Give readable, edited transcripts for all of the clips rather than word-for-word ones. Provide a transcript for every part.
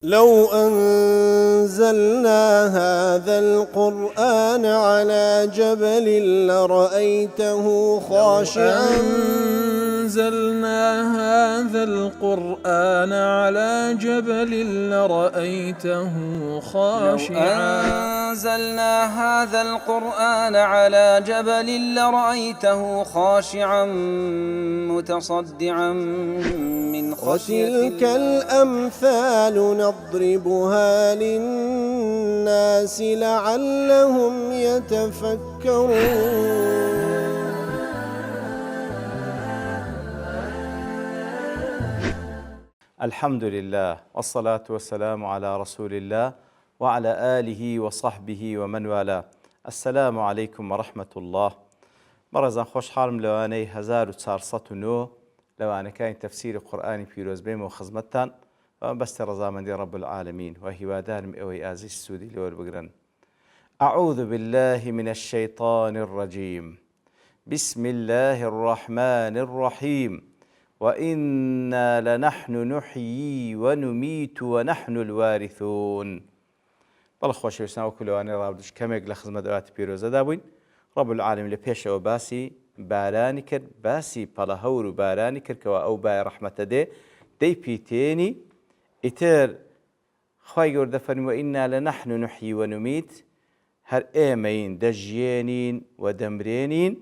لو أنزلنا هذا القرآن على جبل لرأيته خاشعا أنزلنا هذا القرآن على جبل لرأيته خاشعا أنزلنا هذا القرآن على جبل لرأيته خاشعا متصدعا من خشية وتلك الله. الأمثال نضربها للناس لعلهم يتفكرون. الحمد لله والصلاة والسلام على رسول الله وعلى آله وصحبه ومن والاه. السلام عليكم ورحمة الله. مرزان خوش حالم لواني 1409 لواني كاين تفسير قرآني بيروز بيم وخزمتان بس رزامندي رب العالمين وهوادان مئوي آزيش السودي لول بقرن. أعوذ بالله من الشيطان الرجيم. بسم الله الرحمن الرحيم. وإنا لنحن نحيي ونميت ونحن الوارثون. بەڵە خۆشەویستان وەکوولەوانەی ڕابردوش کەمێک لە خزمەت ئەوەتی پیرۆزەدا بووین. ڕەب العالەمین لە پێشەوە باسی بارانی کرد، باسی پەڵەهەور و بارانی کرد کەەوە ئەو بای ڕەحمەتە دەی پیتێنی ئیتر خوای گەورە دەفەرمێ وئینا لەنەحن نحیی وەنومیت، هەر ئێمەین دەژیێنین و دەمرێنین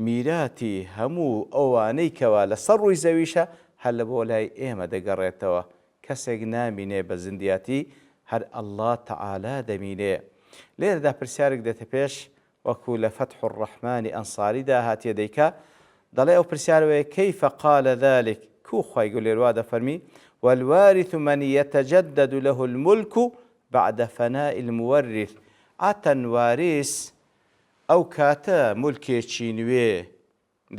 میراتی هەموو ئەوانەی کەوا لەسەر ڕووی زەویشە هەر لە بۆ لای ئێمە دەگەڕێتەوە. کەسێک نامینێ بە زندیاتی، هەر ئەڵڵا تەعالا دەمینێ. لێرەدا پرسیارێک دێتە پێش وەکو لە فەتح الرەحمانی ئەنساریدا هاتیە دەیکا، دەڵێ ئەو پرسیارەوەیە کەیفە قال ذلك، کو خوای گەورە لێروا دەفەرمی والوارث من يتجدد له الملك بعد فناء المورث. ئاتەن وارث ئەو کاتە مولکێکی نوێ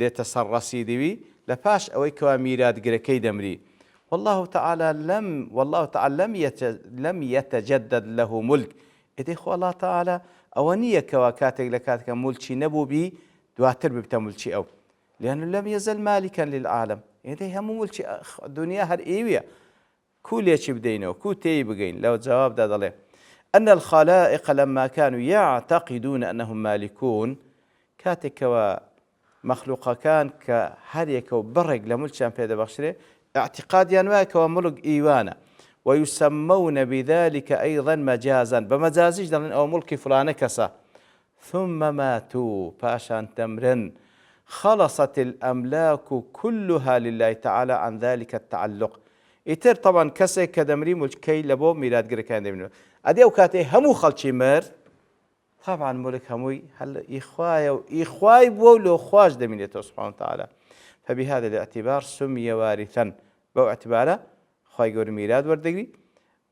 دێتە سەر ڕەسیدەوی لە پاش ئەوەی کەوا میراتگرەکەی دەمری. والله تعالى لم يتجدد له ملك. ئێدەی خۆ الله تعالى ئەوە نییە کەوا کاتێک لە کاتێکە مولکی نەبوو بی دواتر ببتە مولکی ئەو، لأنه لم يزل مالكا للعالم. ئێدەی هەموو مولکی دنیا هەر ئێویە، کو لێکی بدەینەوە، کو تێی بگەین. لەو جوابدا دەڵێ أن الخلائق لما كانوا يعتقدون أنهم مالكون، كاتكوا مخلوقا كان كهريكو برق لملكان بيدا بخشري اعتقاد ينواك وملك إيوانا، ويسمون بذلك أيضا مجازا، بمجازيش دلن أو ملك فلان كسا. ثم ماتوا باشان تمرن، خلصت الأملاك كلها لله تعالى عن ذلك التعلق. ئیتر طبعا کەسێک کە دەمری مولکەی لە بۆ میراتگرەکان دەمێنێت. ئەدێ ئەو کاتێ هەموو خەڵکی مرد، طبعا مولک هەمووی ئیخوایە و ئیخوای بووە و لۆ خوش دەمێنێتەوە سبحانه وتعالى. فبهذا الاعتبار سمي وارثا، بەو اعتبارە خوای گەورە میرات وەردەگری.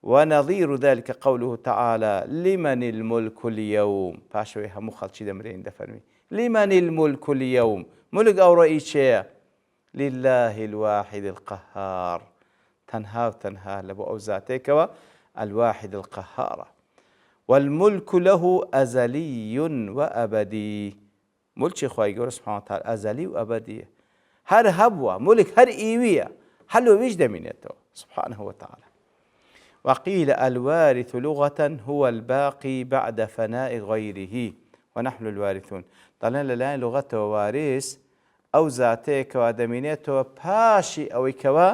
ونظير ذلك قوله تعالى لمن الملك اليوم، پاشەوەی هەموو خەڵکی دەمرێن دەفەرمی لمن الملك اليوم، ملک ئەوڕۆیی چێیە؟ لله الواحد القهار، تنها وتنها لبو أو ذاتيكوا الواحد القهار. والملك له أزلي وأبدي، ملك خواهي قول سبحانه وتعالى أزلي وأبدي، هر هبوة ملك هر إيوية حلو ويجد منيته سبحانه وتعالى. وقيل الوارث لغة هو الباقي بعد فناء غيره ونحن الوارثون. طالما لله لغته وارث أو ذاتيكوا دمينيته باشي أو كوا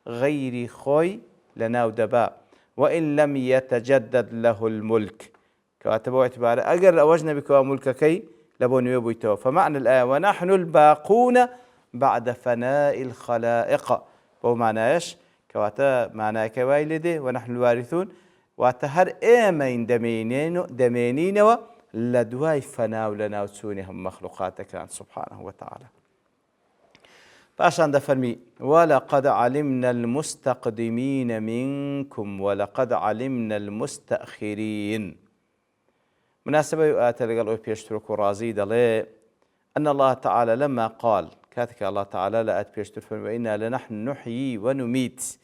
غير خوي لناو دبا، وإن لم يتجدد له الملك، كاتبوا اعتباره أجر أوجنا بكوا ملككي لبون يبويتوا. فمعنى الآية ونحن الباقون بعد فناء الخلائق، بو معنى إيش؟ كواتا معنى كوايلده ونحن الوارثون، واتهر إيمين دمينين لدواي فناو لنا وتسونهم مخلوقات كان سبحانه وتعالى. فعشان دفرمي ولقد علمنا المستقدمين منكم ولقد علمنا المستأخرين. مناسبة يؤتى لقال بيشترك رازي دلي أن الله تعالى لما قال كاتك الله تعالى لأت بيشترك وإنا لنحن نحيي ونميت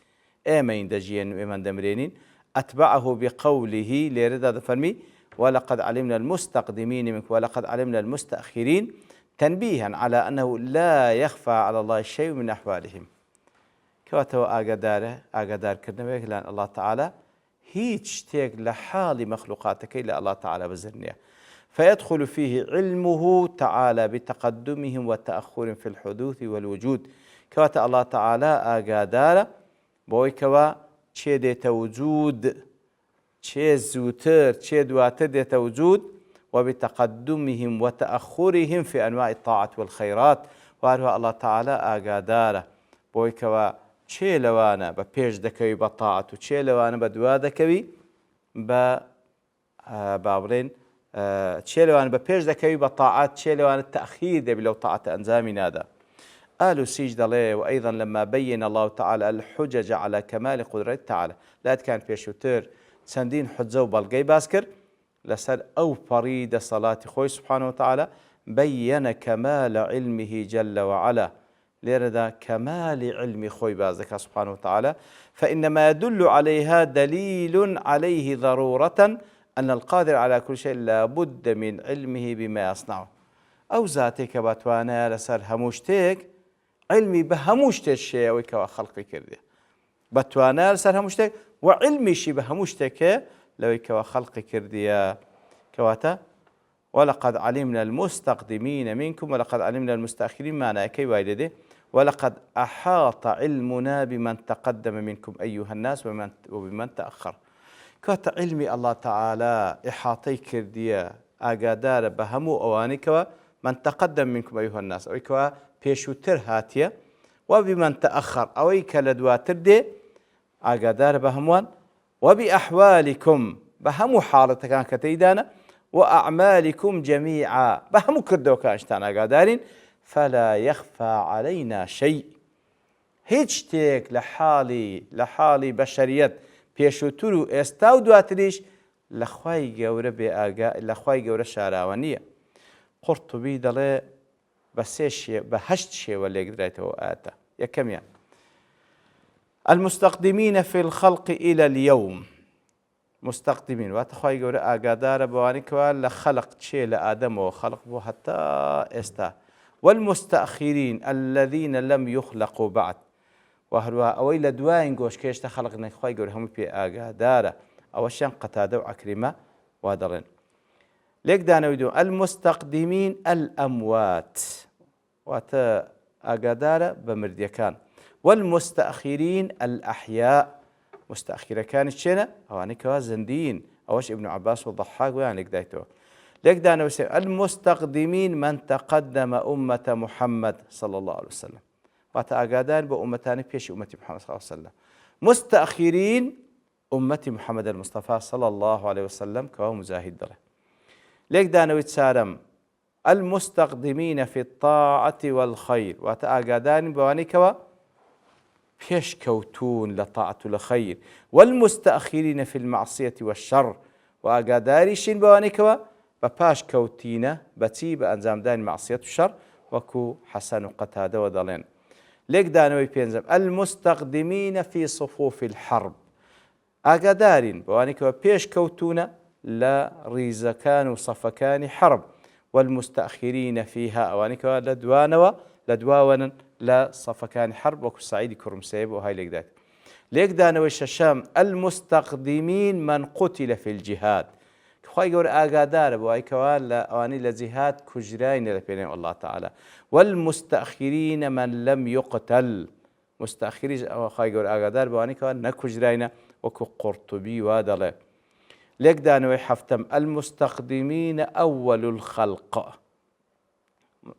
آمين دجيا وإيمان دمرينين، أتبعه بقوله ليرد دفرمي ولقد علمنا المستقدمين منكم ولقد علمنا المستأخرين، تنبيها على أنه لا يخفى على الله شيء من أحوالهم. کەواتەوە ئاگادارکردنەوەیەک لەلایەن الله تعالى هیچ شتێک لە حاڵی مەخلوقاتەکەی لە الله تعالى بەزر نییە. فيدخل فيه علمه تعالى بتقدمهم وتأخرهم في الحدوث والوجود. كواتا الله تعالى آقادارة بويكوا چه ديتا وجود چه زوتر چه دواتر ديتا وجود وبتقدمهم وتأخرهم في أنواع الطاعة والخيرات. وهذا الله تعالى آقادارة بويكوا چه لوانا بپیش دكوي بطاعة چه لوانا بدوا دكوي بابرين چێلەوان بە پێش دەکەوی بە تاعات چێلەوانە تەخیر دەبی لەو تاعاتە ئەنجامی نادا. ئال سیج دەڵێ وأيضا لما بين الله تعالى الحجج على كمال قدرته تعالى لات كان پێشووتر چەندین حجە و بەڵگەی باس کرد لەسەر ئەو پەڕیدە سەڵاتی خۆی سبحانه وتعالى بين كمال علمه جل وعلا لێرەدا كمال علمی خۆی باز دەکات سبحانه وتعالى فإنما يدل عليها دليل عليه ضرورة أن القادر على كل شيء لا بد من علمه بما يصنعه. أو ذاتك باتوانا لسر هموشتك علمي بهموشتك الشيء ويكوا خلقي كردي باتوانا لسر هموشتك وعلمي شي بهموشتك لو يكوا خلقي كردي كواتا ولقد علمنا المستقدمين منكم ولقد علمنا المستأخرين معنا كي وايدده ولقد أحاط علمنا بمن تقدم منكم أيها الناس وبمن تأخر. كات علمي الله تعالى إحاطي كردية ئاگادارە بە هەموو ئەوانەیەکەوە من تقدم منكم أيها الناس ئەوەیکەوە پێشووتر هاتیە وبمن تأخر ئەوەی کە لە دواتر دێ ئاگادارە بە هەمووان وبأحوالكم بە هەموو حاڵەتەکان کە تێیدانە وأعمالكم جميعا بە هەموو کردەوەکانشتان ئاگادارین فلا يخفى علينا شيء هیچ شتێک لە حاڵی بەشەریەت پێشووتر و ئێستا و دواتریش لە خوای گەورە لە خوای گەورە شاراوە نییە. قورتوبی دەڵێ بە هەشت شێوە لێکدرایتەوە ئاەتە. یەکەمیان المستقدمين في الخلق إلى اليوم مستقدمين واتە خوای گەورە ئاگادارە بەوانەیەکەوە لە خەلق چێ لە ئادەمەوە خەلق بۆ هەتا ئێستا والمستأخرين الذين لم يخلقوا بعد وهروها ئەوەی لە دوایین گۆشکێشتە خەڵق نەخوای گەورە هەموو پێ ئاگادارە ئەوەشیان قەتادە و عەکریمە وا دەڵێن. لێک دانەوەی دوو المستقدمين الأموات واتە ئاگادارە بە مردیەکان والمستأخرين الأحياء مستأخرەکانی چێنە ئەوانەی زەندین ئەوەش ابن عباس و ضحاک ویان لێک دایتەوە. لێک دانەوەی المستقدمين من تقدم أمة محمد صلى الله عليه وسلم واتە ئاگادار بە ئومەتانی پێشی ئومەتی محەممەد صلی الله عليه وسلم. مستأخرين أمة محمد المصطفى صلى الله عليه وسلم كوا مجاهد دله. ليك دانوي تسارم المستقدمين في الطاعة والخير وتأجدان بواني كوا بيش كوتون لطاعة الخير والمستأخرين في المعصية والشر وأجداريشين بواني كوا بباش كوتينا بتيب أنزام دان معصية الشر وكو حسن قتادة وضلين. ليك دانوي بينزم المستقدمين في صفوف الحرب ئاگادارین بەوانەیەکەوە پێش کەوتونە لە ڕیزەکان و سەفەکانی حرب والمستأخرين فيها ئەوانەیەکەوە لە دواوەنن لە سەفەکانی حرب وەکو سعیدی کوڕمسەیە بۆ های لێک دات. لێک دانەوەی شەشەم المستقدمين من قتل في الجهاد خوای گەورە ئاگادارە بەوانەیەکەوە لە ئەوانەی لە جیهاد کوژراینە لە پێناوی الله تعالى والمستأخرين من لم يقتل مستأخریش خوای گەورە ئاگادار بەوانەیەکەوە نەکوژراینە وەکو قورتوبی وا دەڵێ. لێک دانەوەی حەفتەم المستقدمين أول الخلق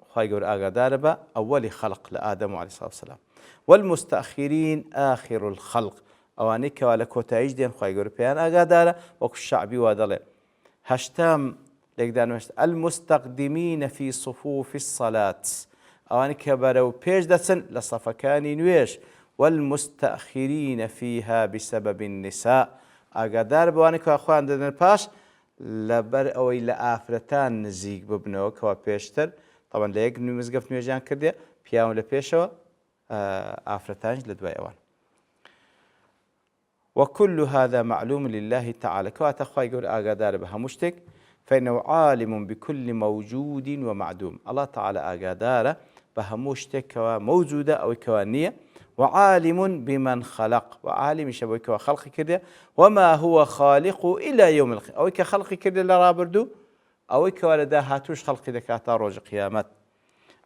خوای گەورە ئاگادارە بە ئەوەلی خەڵق لە ئادەم عەلەیهی سڵاتو وسەلام والمستأخرين آخر الخلق ئەوانەی کەوا لە کۆتاییش دێن خوای گەورە پێیان ئاگادارە وەکو شەعبی وا دەڵێ. هەشتم لێک دانەوەی المستقدمين في صفوف الصلاة ئەوانەی کە بەرەو پێش دەچن لە سەفەکانی نوێژ والمستأخرين فيها بسبب النساء ئاگادار بەوانەی کە خۆیان دەدەن پاش لەبەر ئەوەی لە ئافرەتان نزیک ببنەوە کەوا پێشتر طبعا لە یەک مزگەفت نوێژیان کردێ پیاون لە پێشەوە ئافرەتانش لە دوای ئەوان. وكل هذا معلوم لله تعالى كواتە خوای گەورە ئاگادارە بە هەموو شتێک فإنه عالم بكل موجود ومعدوم الله تعالى ئاگادارە بە هەموو شتێک کەوا مەوجودە ئەوەی کەوا نییە وعالم بمن خلق وعالم شبويك وخلق كده وما هو خالق إلى يوم القيامة أو كخلق كده لرابردو أو كوالدا هاتوش خلق دكاتا روج قيامت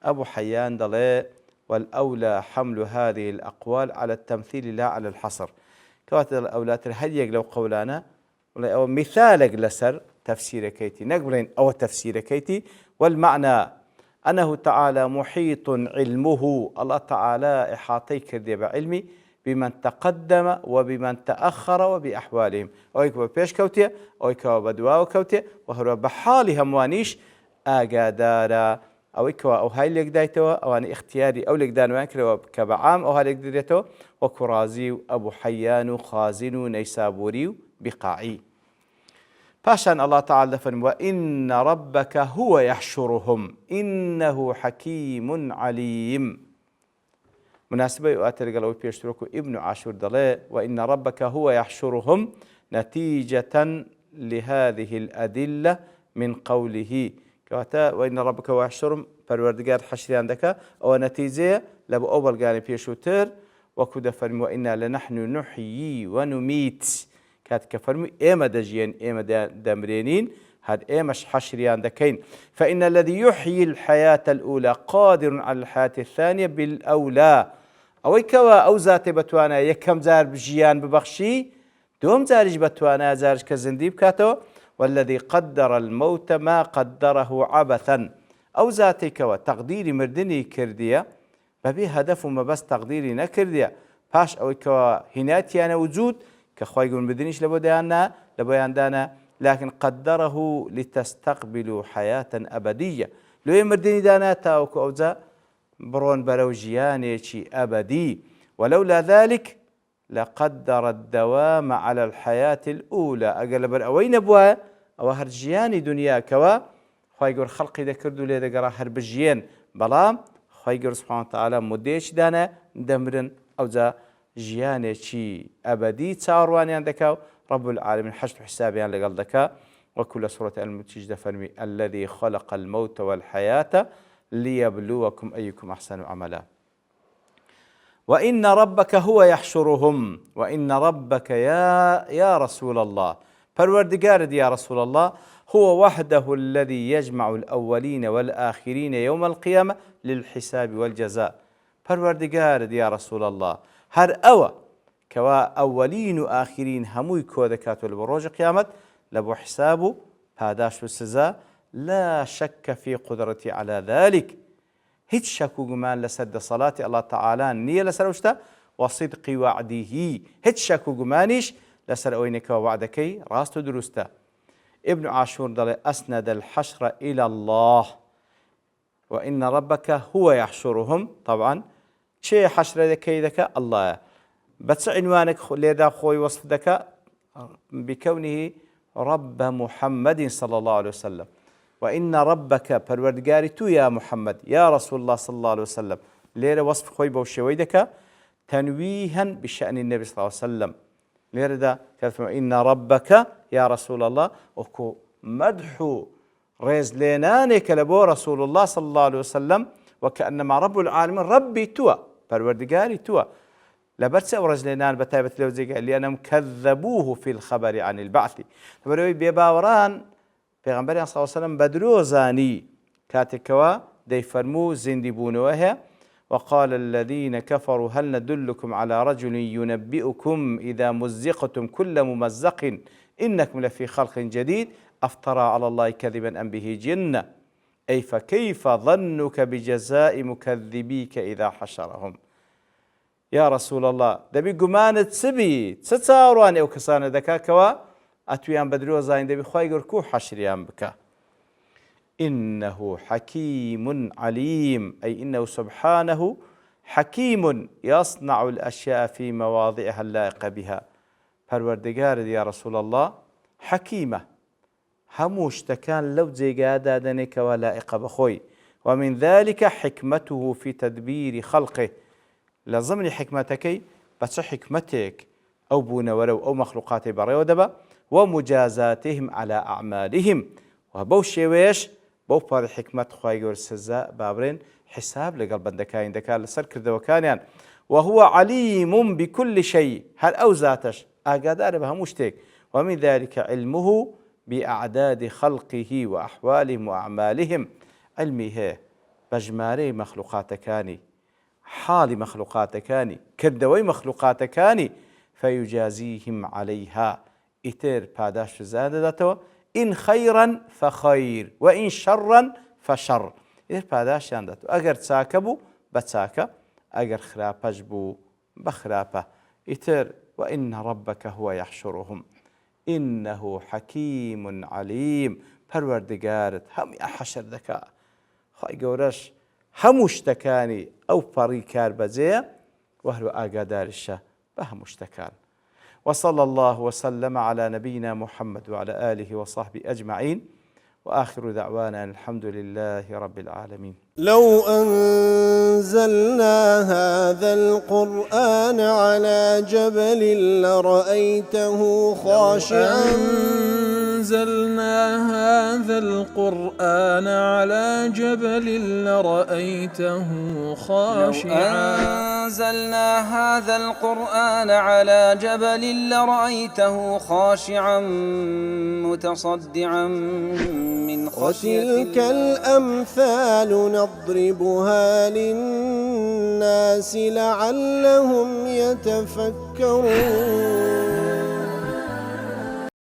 أبو حيان ضلي والأولى حمل هذه الأقوال على التمثيل لا على الحصر كوات الأولاد هل لو قولانا أو مثالك لسر تفسير كيتي نقبلين أو تفسير كيتي والمعنى أنه تعالى محيط علمه الله تعالى إحاطي كردي بعلمي بمن تقدم وبمن تأخر وبأحوالهم أو يكوا بيش كوتيا أو يكوا بدواو كوتيا وهو بحال هموانيش آقادارا أو يكوا أو هاي لك دايتوا أو أنا اختياري أو لك دانوان كروا كبعام أو هاي لك دايتوا وكرازي أبو حيان خازن نيسابوري بقاعي باشان الله تعالى فرم وإن ربك هو يحشرهم إنه حكيم عليم مناسبة يؤثر قالوا بيشتركوا ابن عاشور دلاء وإن ربك هو يحشرهم نتيجة لهذه الأدلة من قوله كواتا وإن ربك هو يحشرهم فالوردقات حشري عندك أو نتيجة لابو أول قال بيشوتر وكذا فرم وإنا لنحن نحيي ونميت كات كفرمي إيما دجين إيما دمرينين هاد إيماش حشريان دكين فإن الذي يحيي الحياة الأولى قادر على الحياة الثانية بالأولى أو كوا أو ذات بتوانا يكم زار بجيان ببخشي دوم زارج بتوانا زارج كزنديب كاتو والذي قدر الموت ما قدره عبثا أو ذاتي كوا تقديري مردني كردية ببي هدف ما بس تقديري نكردية باش أو كوا هناتي أنا وجود كخواي يقول بدنيش لبودانا لبياندانا لكن قدره لتستقبلوا حياة أبدية لو يمردني دانا تاوكو أوزا برون بروجياني شي أبدي ولولا ذلك لقدر الدوام على الحياة الأولى أقل أوين أبوها أو هرجياني دنيا كوا خواي يقول خلقي ذكردوا لي ذكرا هربجيان بلام خواي يقول سبحانه وتعالى مديش دانا دمرن أوزا جيانێکی ئەبەدی چاوەڕوانیان دەکا رب العالمين حشد حسابيان لەگەڵ دەکا وكل سورة الملك دەفەرمی الذي خلق الموت والحياة ليبلوكم أيكم أحسن عملا وإن ربك هو يحشرهم وإن ربك يا رسول الله پروردگارد يا رسول الله هو وحده الذي يجمع الأولين والآخرين يوم القيامة للحساب والجزاء پروردگارد يا رسول الله هر أوى كوا أولين وآخرين هموي كودكات والبروج قيامت لبو حسابه پاداش والسزا لا شك في قدرتي على ذلك هيت شكو جمان لسد صلاة الله تعالى نية لسروشتا وصدق وعده هيت شكو جمانيش لسر أوينك ووعدكي راستو دروستا ابن عاشور دل أسند الحشر إلى الله وإن ربك هو يحشرهم طبعا شيء حشر ذكي ذكا الله بس عنوانك لذا خوي وصف ذكا بكونه رب محمد صلى الله عليه وسلم وإن ربك پروردگاری تو يا محمد يا رسول الله صلى الله عليه وسلم ليرة وصف خوي بوشوي ذكا تنويها بشأن النبي صلى الله عليه وسلم ليرة ذا إن ربك يا رسول الله وكو مدح ريز لينانك لبو رسول الله صلى الله عليه وسلم وكأنما رب العالمين ربي توا پروردگاری توا لبرس أورج لينان بتايبة لوزيق لأنهم كذبوه في الخبر عن البعث فبروي بيباوران پیغمبر صلى الله عليه وسلم بدروزاني كاتكوا دي فرمو زندبونوها وقال الذين كفروا هل ندلكم على رجل ينبئكم إذا مزقتم كل ممزق إنكم لفي خلق جديد أفترى على الله كذبا أم به جنة أي فكيف ظنك بجزاء مكذبيك إذا حشرهم يا رسول الله دبي قمانة سبي تتصاوران أو كسان ذكاكوا أتويان بدروزان دبي خواهي قركو حشريان بك إنه حكيم عليم أي إنه سبحانه حكيم يصنع الأشياء في مواضعها اللائقة بها پروردگار يا رسول الله حكيمة هموش تكان لو زيقادا دنك ولائقة بخوي ومن ذلك حكمته في تدبير خلقه لضمن حكمتك بس حكمتك أو بونورو أو مخلوقات بريو دبا ومجازاتهم على أعمالهم وبو شويش بو بار حكمت خواهي السزاء بابرين حساب لقلب دكاين دكا لسر كردو كانيان وهو عليم بكل شيء هل أو ذاتش ئاگادارە بە هەموو شتێک ومن ذلك علمه بأعداد خلقه وأحوالهم وأعمالهم علمي هەیە بە ژمارەی مەخلوقاتەکانی حاڵی مەخلوقاتەکانی کردەوەی مەخلوقاتەکانی فيجازيهم عليها ئیتر پاداش زیان دەداتەوە إن خيرا فخير وإن شرا فشر ئیتر پاداشیان دەداتەوە ئەگەر چاکە بوو بە چاکە ئەگەر خراپەش بوو بە خراپە ئیتر وإن ربك هو يحشرهم إنه حكيم عليم پەروەردگارت هەمووی حەشر دەکا خی گەورەش هەموو شتەکانی ئەو پەڕی کار بەجێیە وهرو ئاگاداریشە بە هەموو شتەکان وصلى الله وسلم على نبينا محمد وعلى آله وصحبه أجمعين وآخر دعوانا الحمد لله رب العالمين لو أنزلنا هذا القرآن على جبل لرأيته خاشعا أنزلنا هذا القرآن على جبل لرأيته خاشعا أنزلنا هذا القرآن على جبل لرأيته خاشعا متصدعا من خشية وتلك الأمثال نضربها للناس لعلهم يتفكرون